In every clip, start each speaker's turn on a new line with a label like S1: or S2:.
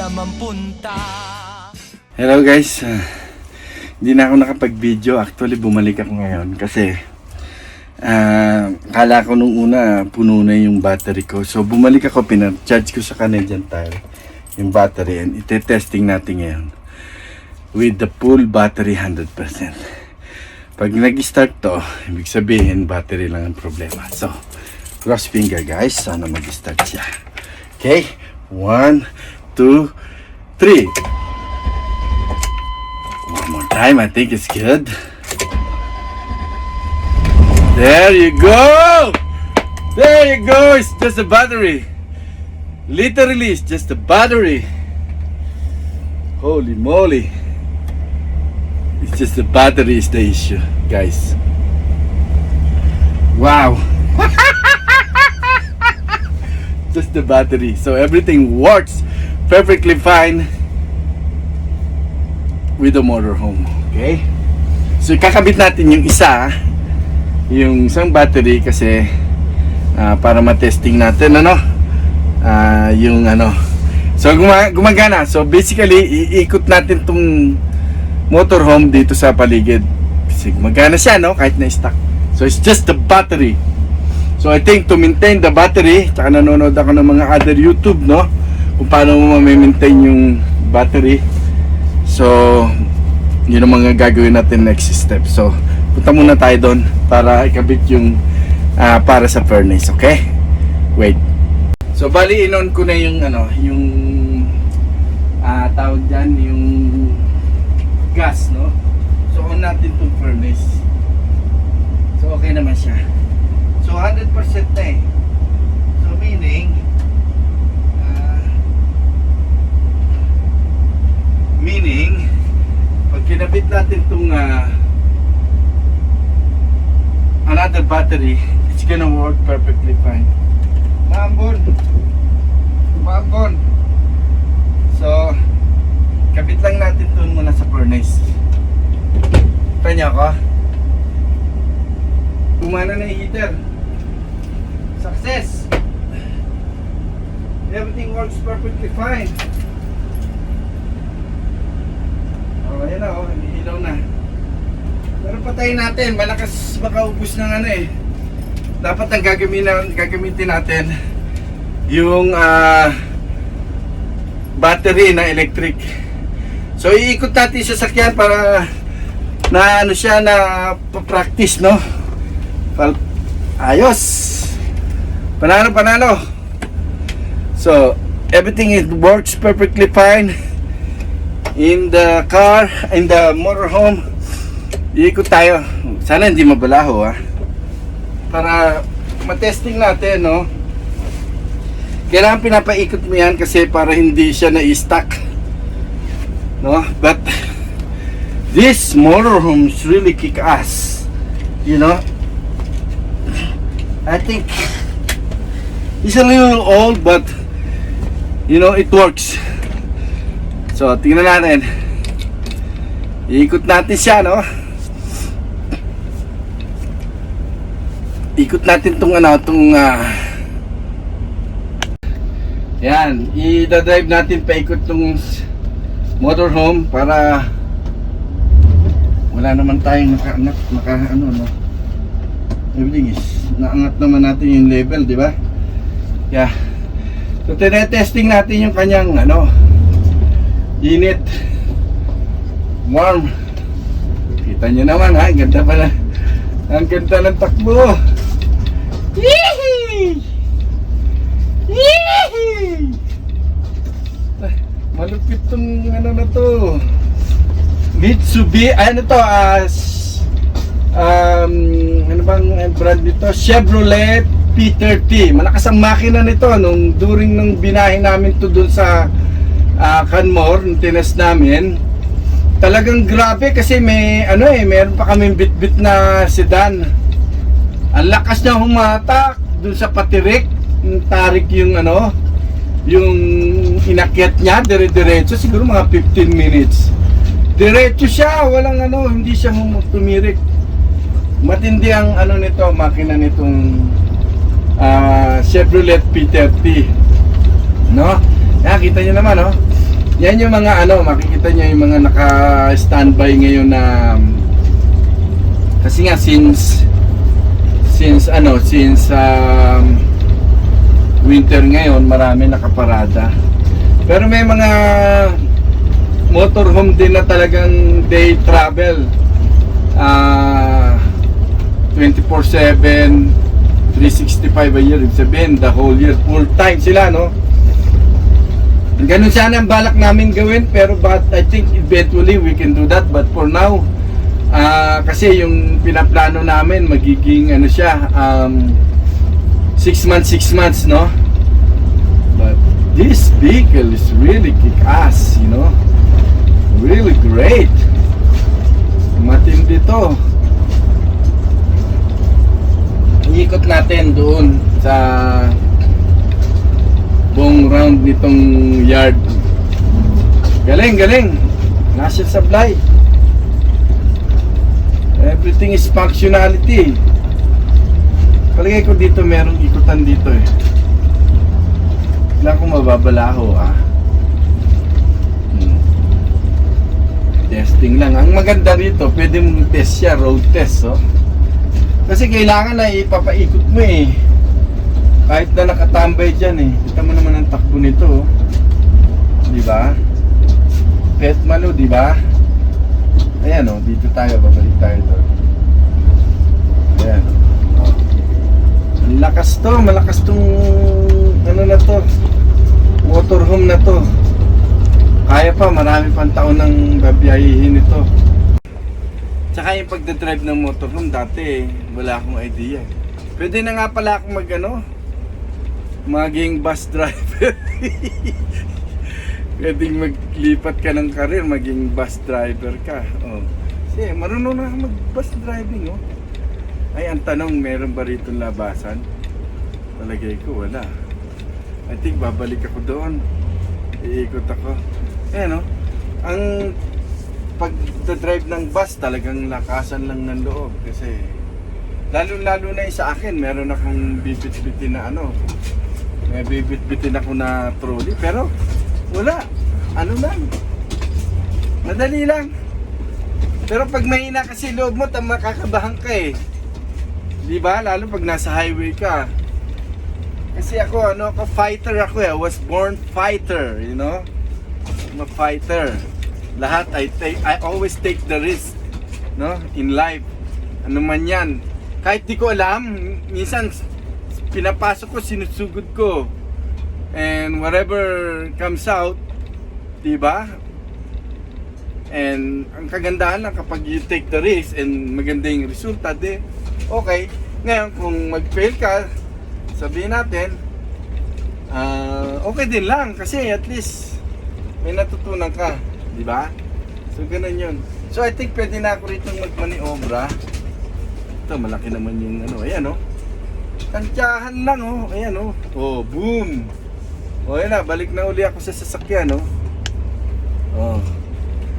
S1: alam ang punta.
S2: Hello guys, hindi na ako nakapag-video. Actually bumalik ako ngayon kasi kala ko nung una puno na yung battery ko. So bumalik ako, pinag-charge ko sa Canadian Tire yung battery and ite-testing natin ngayon with the full battery 100%. Pag nag-start to, ibig sabihin battery lang ang problema. So cross finger guys, sana mag-start siya. Okay, 1, 2, 3. One more time, I think it's good. There you go! There you go! It's just a battery. Literally, it's just a battery. Holy moly. It's just the battery is the issue, guys. Wow. Just the battery. So everything works perfectly fine with the motorhome. Okay? So kakabit natin yung isa, yung isang battery kasi para ma-testing natin yung so gumagana. So basically iikot natin tong motorhome dito sa paligid kasi gumagana siya kahit na stuck. So it's just the battery. So I think to maintain the battery, tsaka nanonood ako ng mga other YouTube kung paano mo ma-maintain yung battery. So yun ang mga gagawin natin next step. So punta muna tayo doon para ikabit yung para sa furnace, okay? Wait. So bali in-on ko na yung tawag dyan, yung gas, So on natin itong furnace. So okay naman siya. So 100% na eh. So meaning pag kinabit natin itong another battery, it's gonna work perfectly fine. Maambon. So kabit lang natin ito muna sa furnace. Kita niyo ako? Gumana na yung heater. Success! Everything works perfectly fine. Ayan na, ilaw na. Pero patayin natin, malakas makaubos ng dapat ang gagamitin natin yung battery na electric. So iikot natin sa sasakyan para na siya na pa-practice, ayos. Panalo. So everything works perfectly fine in the car, in the motorhome. Iikot tayo. Sana hindi mabalaho para matesting natin, Kailangan pinapaikot mo yan kasi para hindi siya na-stuck, But this motorhome is really kick-ass, I think it's a little old but it works. So tingnan natin. Iikot natin siya, Ikot natin tong yan, i-drive natin paikot tong motorhome para wala naman tayong everything is naangat naman natin yung level, di ba? Yeah. So tinetesting natin yung kanyang init, warm. Kita nyo naman ang ganda pala. Ang ganda ng takbo. Yee! Malupit tong na to. Mitsubishi, bang brand nito? Chevrolet P30. Malakas ang makina nito nung binahin namin to dun sa Canmore, nung tinest namin. Talagang grabe kasi may meron pa kaming bit-bit na sedan. Ang lakas niya humatak dun sa patirik, tarik yung yung inakyat niya dire-diretso, siguro mga 15 minutes. Diretso siya, walang hindi siya tumirik. Matindi ang nito, makina nitong Chevrolet P30. Kita niyo naman, Yan yung mga ano, makikita nyo yung mga naka-standby ngayon na kasi nga since winter ngayon, marami nakaparada. Pero may mga motorhome din na talagang day travel. 24/7, 365 a year. Ibig sabihin, the whole year, full time sila, no? Ganun sana ang balak namin gawin, pero but I think eventually we can do that. But for now, kasi yung pinaplano namin magiging ano siya, 6 months, no? But this vehicle is really kick-ass, you know? Really great. Matindi to. Ikot natin doon sa buong round nitong yard. Galing. Nasa supply. Everything is functionality. Palagay ko dito merong ikutan dito eh. Wala akong mababalaho Testing lang. Ang maganda rito, pwede mong test siya, road test, oh. Kasi kailangan na ipapaikot mo eh. Kahit na nakatambay dyan eh. Kita mo naman ang takbo nito, oh. Diba? Petmalo, diba? Ayan, oh, dito tayo, babalik tayo doon. Ayan, oh. Ang lakas to, malakas tong ano na to, motorhome na to. Kaya pa, marami pang taon ng babiyahihin ito. Tsaka yung pagdadrive ng motorhome dati, wala akong idea. Pwede na nga pala akong maging bus driver. Pwedeng maglipat ka ng karir, maging bus driver ka. Oh. Kasi marunong na mag bus driving, oh. Ay, ang tanong, meron ba rito labasan? Palagay ko, wala. I think babalik ako doon. Iikot ako. Ayan, oh. Ang pagdadrive ng bus, talagang lakasan lang ng loob. Kasi, lalo na sa akin, meron akong bibit-bitin na ano. May bibit-bitin ako na trolley. Pero, wala. Ano lang. Madali lang. Pero pag mahina kasi loob mo, makakabahan ka eh. Diba? Lalo pag nasa highway ka. Kasi ako, fighter ako eh. I was born fighter, you know? I'm a fighter. Lahat, I always take the risk, no? In life. Ano man yan. Kahit di ko alam, minsan pinapasok ko, sinusugod ko. And whatever comes out, diba? And ang kagandahan lang kapag you take the risk and maganda yung resulta, okay. Ngayon, kung mag-fail ka, sabihin natin, okay din lang kasi at least may natutunan ka, di ba? So ganun yun. So I think pwede na ako rito magmaniobra. Ito, malaki naman yung ayan oh. Tansyahan lang oh, ayan oh. Oh, boom. Oh, ayan na, balik na uli ako sa sasakyan oh. Oh.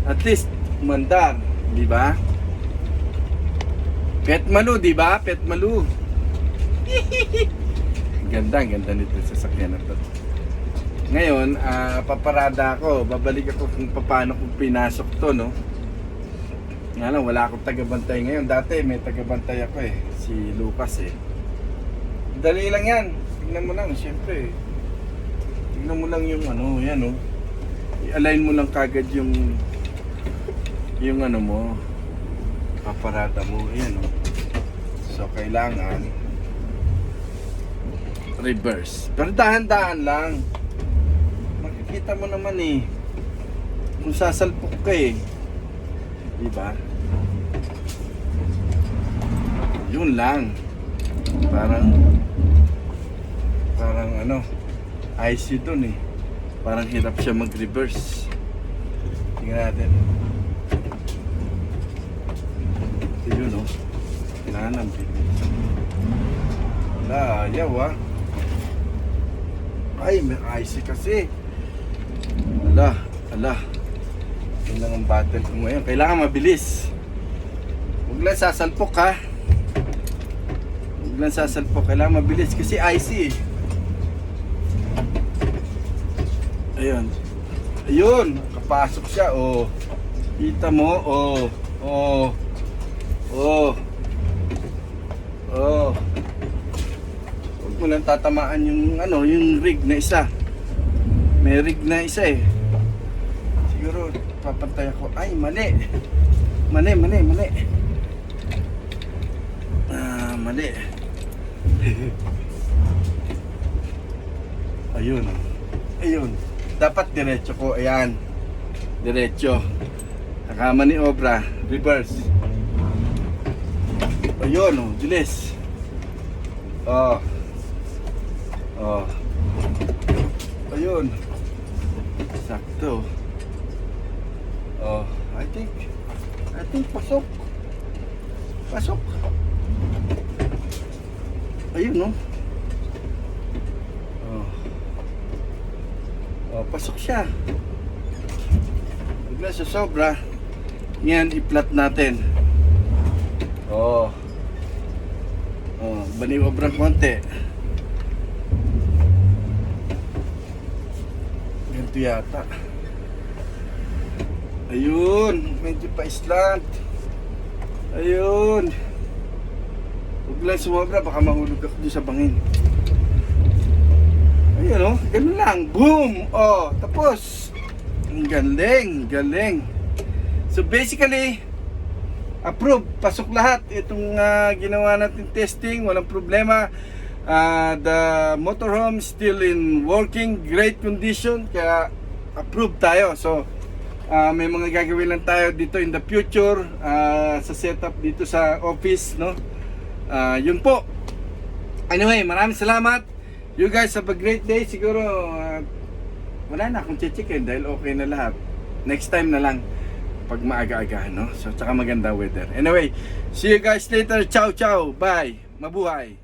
S2: At least umandar, di ba? Petmalo, di ba? Petmalo. Ganda nito sa sasakyan na to. Ngayon, paparada ako. Babalik ako kung paano kung pinasok to, no? Nga lang, wala akong tagabantay ngayon. Dati may tagabantay ako eh. Si Lucas eh. Dali lang yan. Tignan mo lang, syempre. Tignan mo lang yung yan oh. I-align mo lang kagad yung mo. Paparada mo. Ayan oh. So, kailangan reverse. Pero dahan-dahan lang. Makikita mo naman eh. Kung sasalpok ka eh. Diba? Yun lang. Parang icy dun eh. Parang hirap siya mag-reverse. Tingnan natin. Ito yun oh. Kailangan ng bilis. Wala, ayaw ah. Ay, may icy kasi. Ala. Yun lang ang battle ko ngayon. Kailangan mabilis. Huwag lang sasalpok ha. Kailangan mabilis kasi icy. Ayun. Ayun, kapasok siya. Oh. Kita mo. Oh. Oh. Oh. Oh. Huwag mo lang tatamaan yung ano, yung rig na isa. May rig na isa eh. Siguro papantay ako. Ay, mali. Mali. Mali. Ayun. Dapat diretso ko. Ayan. Diretso. Nakama ni obra. Reverse. Ayun, oh. Dilis. Oh. Ayun. Sakto. Oh, I think pasok. Ayun, no? Pasok siya. Bigla sa sobra. Yan, i-flat natin. Baniwobrang konti. Ganito yata. Ayun, medyo pa-slant. Ayun. Huwag lang sumobra, baka mahulog ako doon sa bangin. Ayun, oh, ganun lang. Boom! Oh, tapos. Ang galing. So basically, approved, pasok lahat. Itong ginawa natin testing, walang problema. The motorhome still in working, great condition, kaya approved tayo. So, may mga gagawin lang tayo dito in the future sa setup dito sa office, no? Yun po. Anyway, maraming salamat. You guys have a great day. Siguro wala na akong chichikin dahil okay na lahat. Next time na lang pag maaga-aga, no? So, tsaka maganda weather. Anyway, see you guys later. Ciao. Bye. Mabuhay.